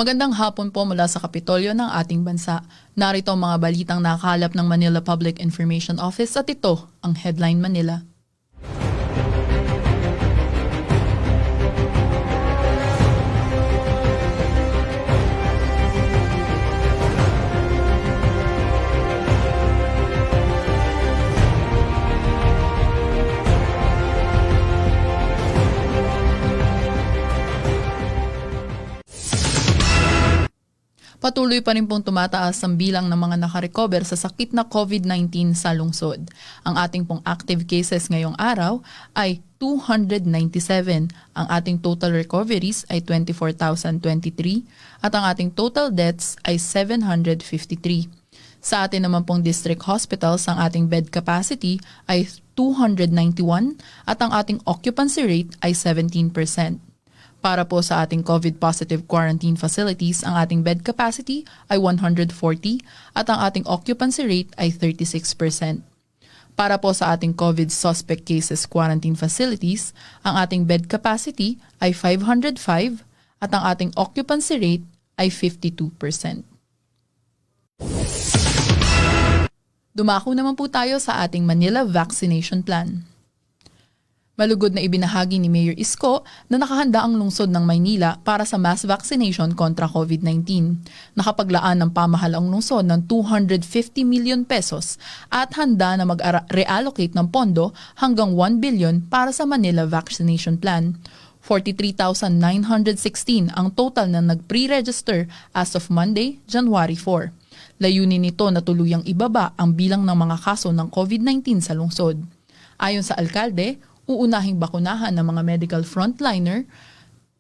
Magandang hapon po mula sa Kapitolyo ng ating bansa. Narito ang mga balitang nakakalap ng Manila Public Information Office at ito ang Headline Manila. Patuloy pa rin pong tumataas ang bilang ng mga nakarecover sa sakit na COVID-19 sa lungsod. Ang ating pong active cases ngayong araw ay 297. Ang ating total recoveries ay 24,023 at ang ating total deaths ay 753. Sa atin naman pong district hospitals, ang ating bed capacity ay 291 at ang ating occupancy rate ay 17%. Para po sa ating COVID-positive quarantine facilities, ang ating bed capacity ay 140 at ang ating occupancy rate ay 36%. Para po sa ating COVID suspect cases quarantine facilities, ang ating bed capacity ay 505 at ang ating occupancy rate ay 52%. Dumako naman po tayo sa ating Manila Vaccination Plan. Malugod na ibinahagi ni Mayor Isko na nakahanda ang lungsod ng Maynila para sa mass vaccination kontra COVID-19. Nakapaglaan ng pamahalaang lungsod ng 250 million pesos at handa na mag-reallocate ng pondo hanggang 1 billion para sa Manila Vaccination Plan. 43,916 ang total na nag-pre-register as of Monday, January 4. Layunin nito na tuluyang ibaba ang bilang ng mga kaso ng COVID-19 sa lungsod. Ayon sa alkalde, uunahing bakunahan ng mga medical frontliner,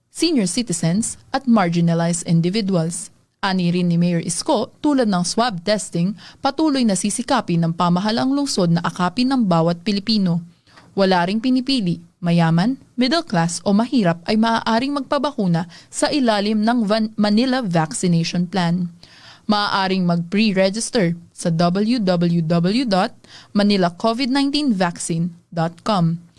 senior citizens at marginalized individuals. Ani rin ni Mayor Isko, tulad ng swab testing, patuloy na sisikapin ng pamahalaang lungsod na akapin ng bawat Pilipino. Wala ring pinipili, mayaman, middle class o mahirap ay maaaring magpabakuna sa ilalim ng Manila Vaccination Plan. Maaaring mag-pre-register sa www.manilacovid19vaccine.com.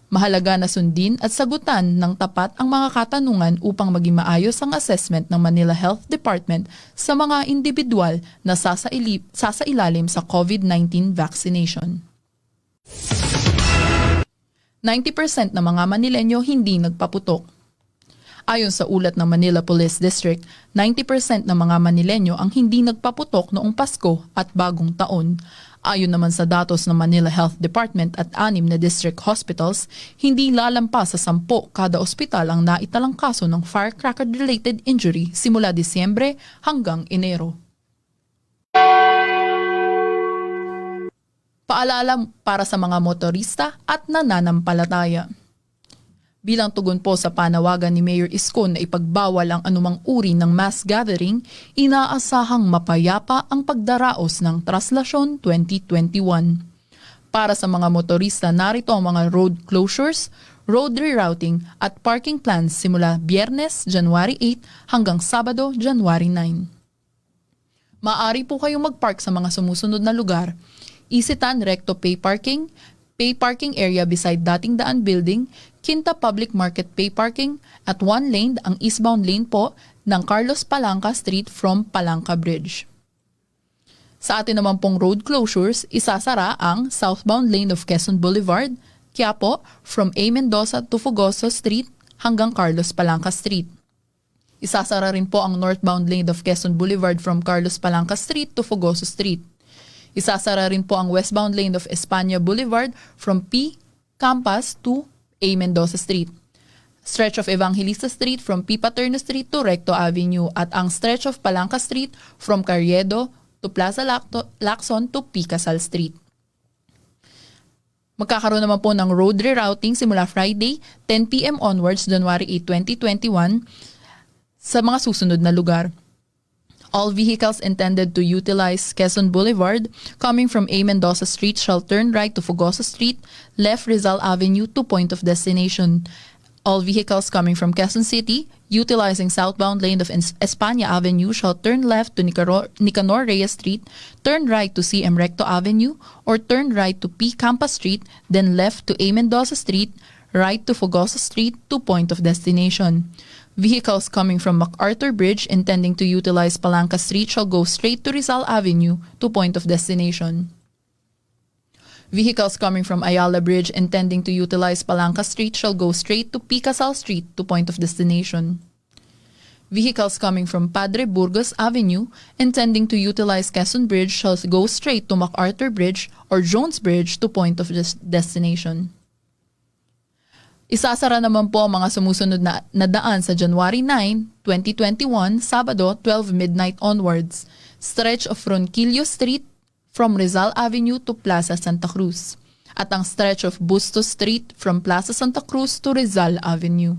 Mahalaga na sundin at sagutan ng tapat ang mga katanungan upang maging maayos ang assessment ng Manila Health Department sa mga individual na sasailalim sa COVID-19 vaccination. 90% ng mga Manileño hindi nagpaputok. Ayon sa ulat ng Manila Police District, 90% ng mga Manileño ang hindi nagpaputok noong Pasko at Bagong Taon. Ayon naman sa datos ng Manila Health Department at 6 na district hospitals, hindi lalampas sa 10 kada ospital ang naitalang kaso ng firecracker-related injury simula Disyembre hanggang Enero. Paalala para sa mga motorista at nananampalataya. Bilang tugon po sa panawagan ni Mayor Isko na ipagbawal ang anumang uri ng mass gathering, inaasahang mapayapa ang pagdaraos ng Traslasyon 2021. Para sa mga motorista, narito ang mga road closures, road rerouting at parking plans simula Biyernes, January 8 hanggang Sabado, January 9. Maaari po kayong magpark sa mga sumusunod na lugar: Isitan Recto Pay Parking area beside Dating Daan Building, Quinta Public Market Pay Parking, at one lane ang eastbound lane po ng Carlos Palanca Street from Palanca Bridge. Sa atin naman pong road closures, isasara ang southbound lane of Quezon Boulevard, Quiapo, from A. Mendoza to Fugoso Street hanggang Carlos Palanca Street. Isasara rin po ang northbound lane of Quezon Boulevard from Carlos Palanca Street to Fugoso Street. Isasara rin po ang westbound lane of España Boulevard from P. Campas to A. Mendoza Street. Stretch of Evangelista Street from P. Paterno Street to Recto Avenue at ang stretch of Palanca Street from Carriedo to Plaza Lacson to P. Casal Street. Magkakaroon naman po ng road rerouting simula Friday, 10 p.m. onwards, January 8, 2021 sa mga susunod na lugar. All vehicles intended to utilize Quezon Boulevard coming from A. Mendoza Street shall turn right to Fugoso Street, left Rizal Avenue to point of destination. All vehicles coming from Quezon City utilizing southbound lane of España Avenue shall turn left to Nicanor Reyes Street, turn right to CM Recto Avenue, or turn right to P. Campa Street, then left to A. Mendoza Street, right to Fugoso Street to point of destination. Vehicles coming from MacArthur Bridge intending to utilize Palanca Street shall go straight to Rizal Avenue to point of destination. Vehicles coming from Ayala Bridge intending to utilize Palanca Street shall go straight to Picasal Street to point of destination. Vehicles coming from Padre Burgos Avenue intending to utilize Quezon Bridge shall go straight to MacArthur Bridge or Jones Bridge to point of destination. Isasara naman po ang mga sumusunod na daan sa January 9, 2021, Sabado, 12 midnight onwards. Stretch of Ronquillo Street from Rizal Avenue to Plaza Santa Cruz. At ang stretch of Bustos Street from Plaza Santa Cruz to Rizal Avenue.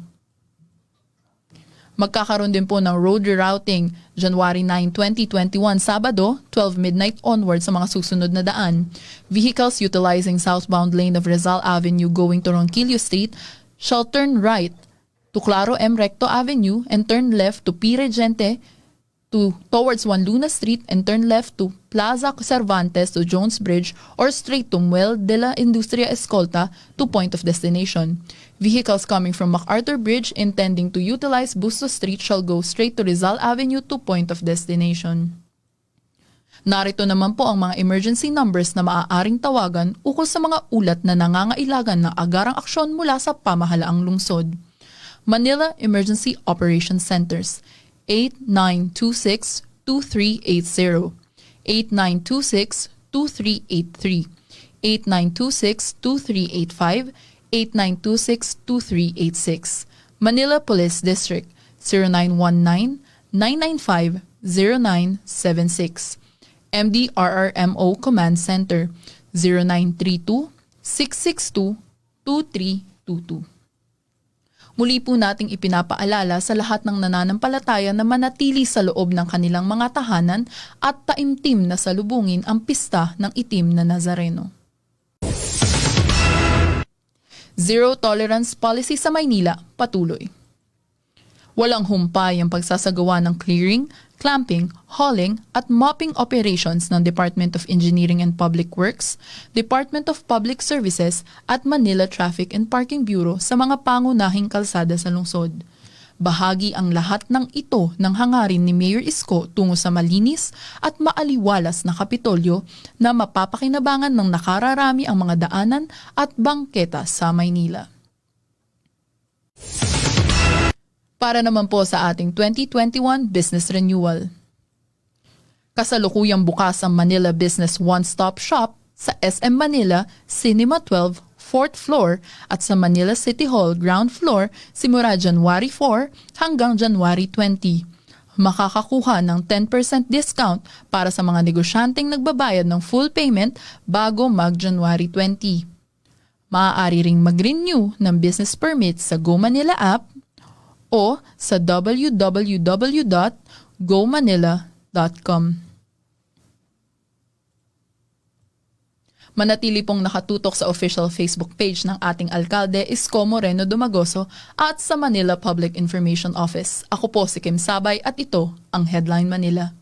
Magkakaroon din po ng road rerouting January 9, 2021, Sabado, 12 midnight onwards sa mga susunod na daan. Vehicles utilizing southbound lane of Rizal Avenue going to Ronquillo Street shall turn right to Claro M. Recto Avenue and turn left to P. Regente towards Juan Luna Street and turn left to Plaza Cervantes to Jones Bridge or straight to Muel de la Industria Escolta to point of destination. Vehicles coming from MacArthur Bridge intending to utilize Bustos Street shall go straight to Rizal Avenue to point of destination. Narito naman po ang mga emergency numbers na maaaring tawagan ukol sa mga ulat na nangangailangan ng agarang aksyon mula sa pamahalaang lungsod. Manila Emergency Operations Centers 8926-2380, 8926-2383, 8926-2385, 8926-2386. Manila Police District 0919-995-0976. MDRRMO Command Center 0932-662-2322. Muli po nating ipinapaalala sa lahat ng nananampalataya na manatili sa loob ng kanilang mga tahanan at taimtim na salubungin ang pista ng itim na Nazareno. Zero Tolerance Policy sa Maynila patuloy. Walang humpay ang pagsasagawa ng clearing, clamping, hauling at mopping operations ng Department of Engineering and Public Works, Department of Public Services at Manila Traffic and Parking Bureau sa mga pangunahing kalsada sa lungsod. Bahagi ang lahat ng ito ng hangarin ni Mayor Isko tungo sa malinis at maaliwalas na Kapitolyo na mapapakinabangan ng nakararami ang mga daanan at bangketa sa Maynila. Para naman po sa ating 2021 Business Renewal. Kasalukuyang bukas ang Manila Business One-Stop Shop sa SM Manila, Cinema 12, 4th floor at sa Manila City Hall, ground floor, simula January 4 hanggang January 20. Makakakuha ng 10% discount para sa mga negosyanteng nagbabayad ng full payment bago mag-January 20. Maaari ring mag-renew ng business permit sa Go Manila app o sa www.gomanila.com. Manatili pong nakatutok sa official Facebook page ng ating alkalde Isko Moreno Dumagoso at sa Manila Public Information Office. Ako po si Kim Sabay at ito ang Headline Manila.